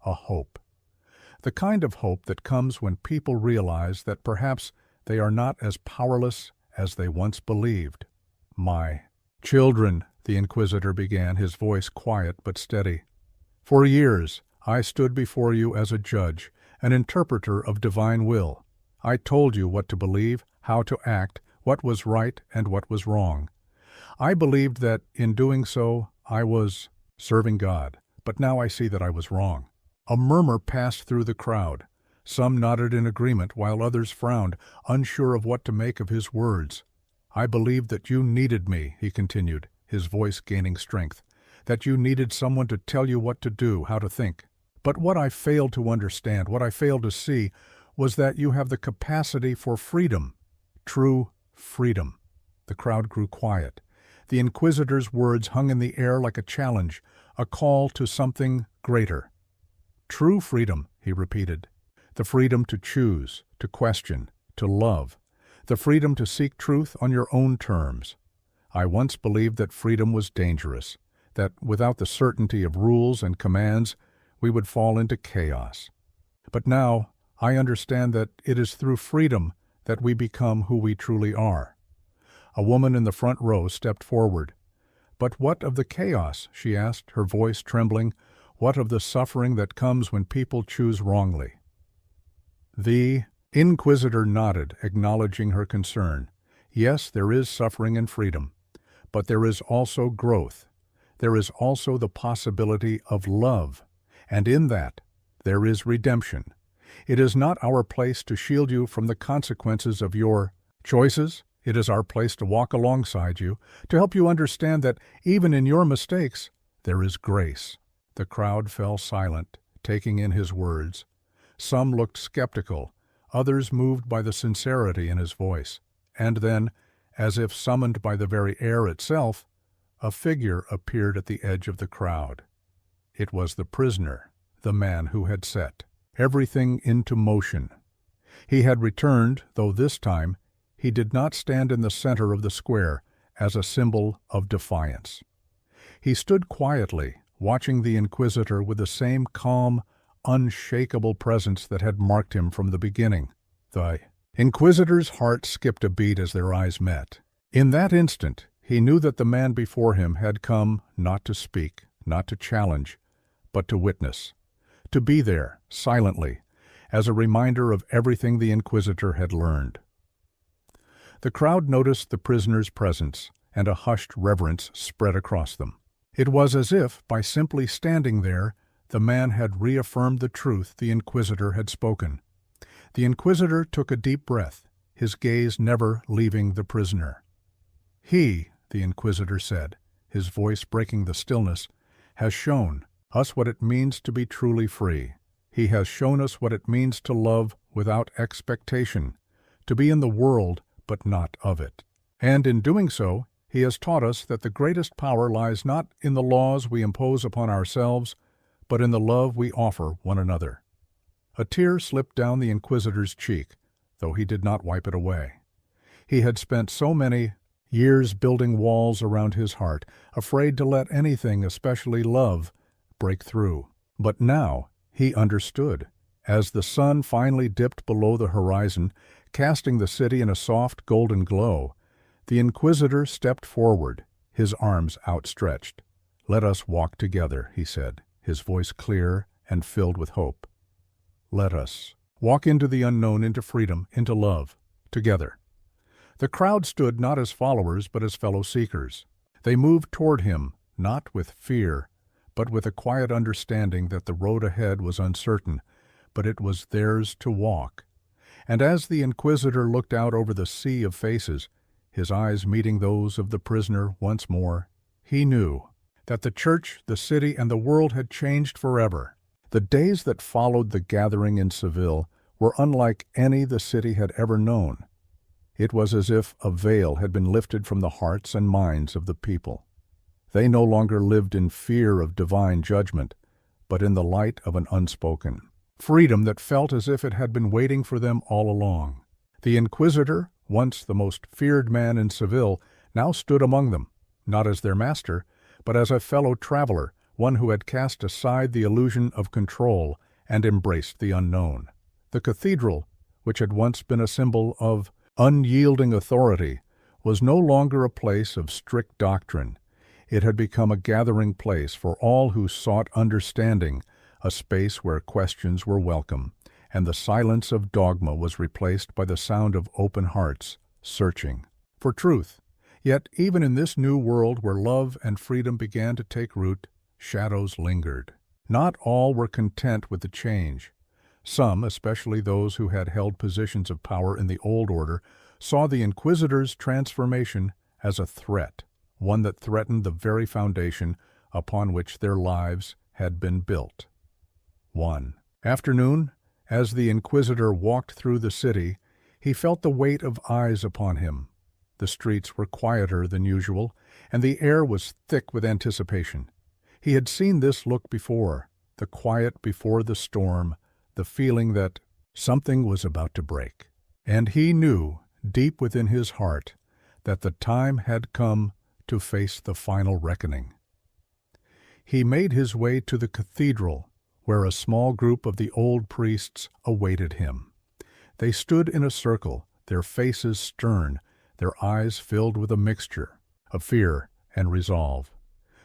a hope. The kind of hope that comes when people realize that perhaps they are not as powerless as they once believed. "My children," the Inquisitor began, his voice quiet but steady, "for years I stood before you as a judge, an interpreter of divine will. I told you what to believe, how to act, what was right and what was wrong. I believed that in doing so I was serving God, but now I see that I was wrong." A murmur passed through the crowd. Some nodded in agreement, while others frowned, unsure of what to make of his words. "I believed that you needed me," he continued, his voice gaining strength, "that you needed someone to tell you what to do, how to think. But what I failed to understand, what I failed to see, was that you have the capacity for freedom, true freedom." The crowd grew quiet. The Inquisitor's words hung in the air like a challenge, a call to something greater. "True freedom," he repeated. "The freedom to choose, to question, to love. The freedom to seek truth on your own terms. I once believed that freedom was dangerous, that without the certainty of rules and commands, we would fall into chaos. But now I understand that it is through freedom that we become who we truly are." A woman in the front row stepped forward. "But what of the chaos?" she asked, her voice trembling. "What of the suffering that comes when people choose wrongly?" The Inquisitor nodded, acknowledging her concern. "Yes, there is suffering in freedom, but there is also growth. There is also the possibility of love, and in that there is redemption. It is not our place to shield you from the consequences of your choices. It is our place to walk alongside you, to help you understand that even in your mistakes, there is grace." The crowd fell silent, taking in his words. Some looked skeptical, others moved by the sincerity in his voice. And then, as if summoned by the very air itself, a figure appeared at the edge of the crowd. It was the prisoner, the man who had set everything into motion. He had returned, though this time he did not stand in the center of the square as a symbol of defiance. He stood quietly, watching the Inquisitor with the same calm, unshakable presence that had marked him from the beginning. The Inquisitor's heart skipped a beat as their eyes met. In that instant, he knew that the man before him had come not to speak, not to challenge, but to witness, to be there, silently, as a reminder of everything the Inquisitor had learned. The crowd noticed the prisoner's presence, and a hushed reverence spread across them. It was as if, by simply standing there, the man had reaffirmed the truth the Inquisitor had spoken. The Inquisitor took a deep breath, his gaze never leaving the prisoner. He, the Inquisitor said, his voice breaking the stillness, has shown us what it means to be truly free. He has shown us what it means to love without expectation, to be in the world but not of it. And in doing so, he has taught us that the greatest power lies not in the laws we impose upon ourselves, but in the love we offer one another. A tear slipped down the Inquisitor's cheek, though he did not wipe it away. He had spent so many years building walls around his heart, afraid to let anything, especially love, break through. But now he understood. As the sun finally dipped below the horizon, casting the city in a soft golden glow, the Inquisitor stepped forward, his arms outstretched. "Let us walk together," he said, his voice clear and filled with hope. "Let us walk into the unknown, into freedom, into love, together." The crowd stood not as followers but as fellow seekers. They moved toward him, not with fear, but with a quiet understanding that the road ahead was uncertain, but it was theirs to walk. And as the Inquisitor looked out over the sea of faces, his eyes meeting those of the prisoner once more, he knew that the church, the city, and the world had changed forever. The days that followed the gathering in Seville were unlike any the city had ever known. It was as if a veil had been lifted from the hearts and minds of the people. They no longer lived in fear of divine judgment, but in the light of an unspoken freedom that felt as if it had been waiting for them all along. The Inquisitor, once the most feared man in Seville, now stood among them, not as their master, but as a fellow traveler, one who had cast aside the illusion of control and embraced the unknown. The cathedral, which had once been a symbol of unyielding authority, was no longer a place of strict doctrine. It had become a gathering place for all who sought understanding, a space where questions were welcome, and the silence of dogma was replaced by the sound of open hearts, searching for truth. Yet even in this new world where love and freedom began to take root, shadows lingered. Not all were content with the change. Some, especially those who had held positions of power in the old order, saw the Inquisitor's transformation as a threat, one that threatened the very foundation upon which their lives had been built. One afternoon, as the Inquisitor walked through the city, he felt the weight of eyes upon him. The streets were quieter than usual, and the air was thick with anticipation. He had seen this look before, the quiet before the storm, the feeling that something was about to break. And he knew, deep within his heart, that the time had come to face the final reckoning. He made his way to the cathedral, where a small group of the old priests awaited him. They stood in a circle, their faces stern, their eyes filled with a mixture of fear and resolve.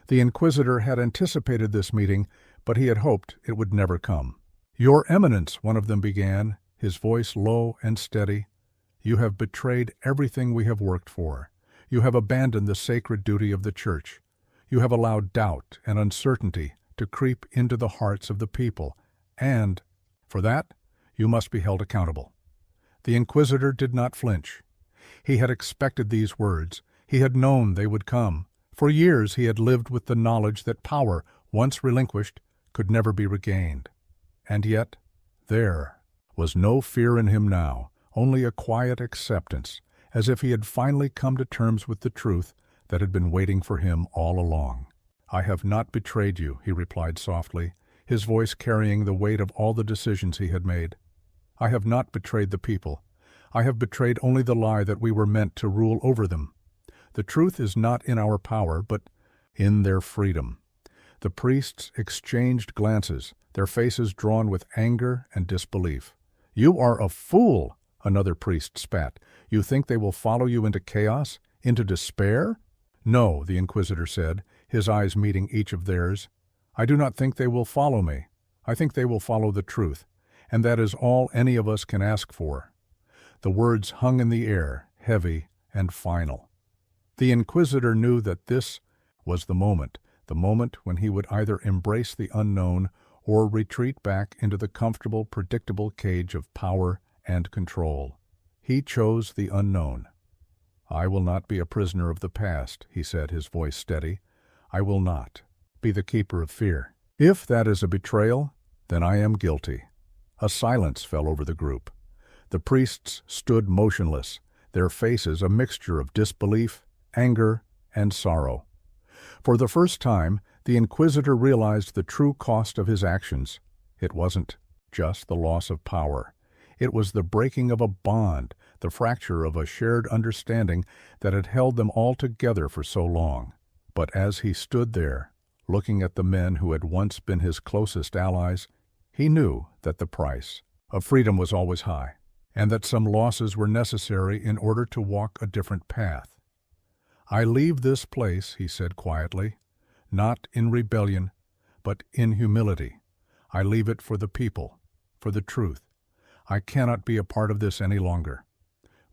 The Inquisitor had anticipated this meeting, but he had hoped it would never come. "Your Eminence," one of them began, his voice low and steady, "you have betrayed everything we have worked for. You have abandoned the sacred duty of the Church. You have allowed doubt and uncertainty to creep into the hearts of the people, and, for that, you must be held accountable." The Inquisitor did not flinch. He had expected these words. He had known they would come. For years he had lived with the knowledge that power, once relinquished, could never be regained. And yet, there was no fear in him now, only a quiet acceptance, as if he had finally come to terms with the truth that had been waiting for him all along. "I have not betrayed you," he replied softly, his voice carrying the weight of all the decisions he had made. "I have not betrayed the people. I have betrayed only the lie that we were meant to rule over them. The truth is not in our power, but in their freedom." The priests exchanged glances, their faces drawn with anger and disbelief. "You are a fool," another priest spat. "You think they will follow you into chaos, into despair?" "No," the Inquisitor said, his eyes meeting each of theirs. "I do not think they will follow me. I think they will follow the truth, and that is all any of us can ask for." The words hung in the air, heavy and final. The Inquisitor knew that this was the moment when he would either embrace the unknown or retreat back into the comfortable, predictable cage of power and control. He chose the unknown. "I will not be a prisoner of the past," he said, his voice steady. "I will not be the keeper of fear. If that is a betrayal, then I am guilty." A silence fell over the group. The priests stood motionless, their faces a mixture of disbelief, anger, and sorrow. For the first time, the Inquisitor realized the true cost of his actions. It wasn't just the loss of power. It was the breaking of a bond, the fracture of a shared understanding that had held them all together for so long. But as he stood there, looking at the men who had once been his closest allies, he knew that the price of freedom was always high, and that some losses were necessary in order to walk a different path. "I leave this place," he said quietly, "not in rebellion, but in humility. I leave it for the people, for the truth. I cannot be a part of this any longer."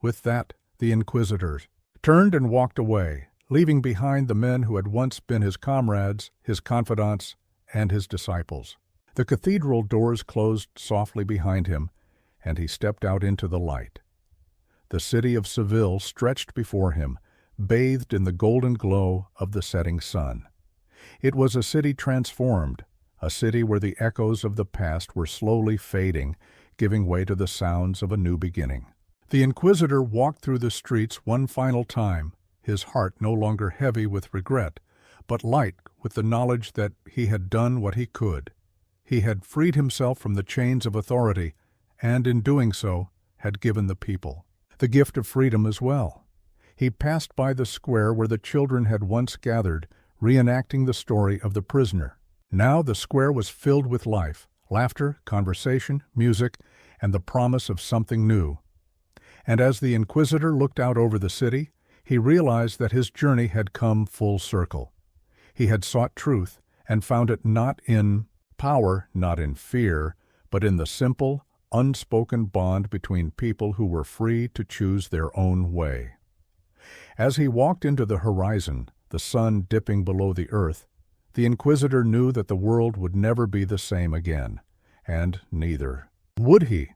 With that, the Inquisitor turned and walked away, leaving behind the men who had once been his comrades, his confidants, and his disciples. The cathedral doors closed softly behind him, and he stepped out into the light. The city of Seville stretched before him, bathed in the golden glow of the setting sun. It was a city transformed, a city where the echoes of the past were slowly fading, giving way to the sounds of a new beginning. The Inquisitor walked through the streets one final time, his heart no longer heavy with regret, but light with the knowledge that he had done what he could. He had freed himself from the chains of authority, and in doing so, had given the people the gift of freedom as well. He passed by the square where the children had once gathered, reenacting the story of the prisoner. Now the square was filled with life, laughter, conversation, music, and the promise of something new. And as the Inquisitor looked out over the city, he realized that his journey had come full circle. He had sought truth and found it not in power, not in fear, but in the simple, unspoken bond between people who were free to choose their own way. As he walked into the horizon, the sun dipping below the earth, the Inquisitor knew that the world would never be the same again, and neither would he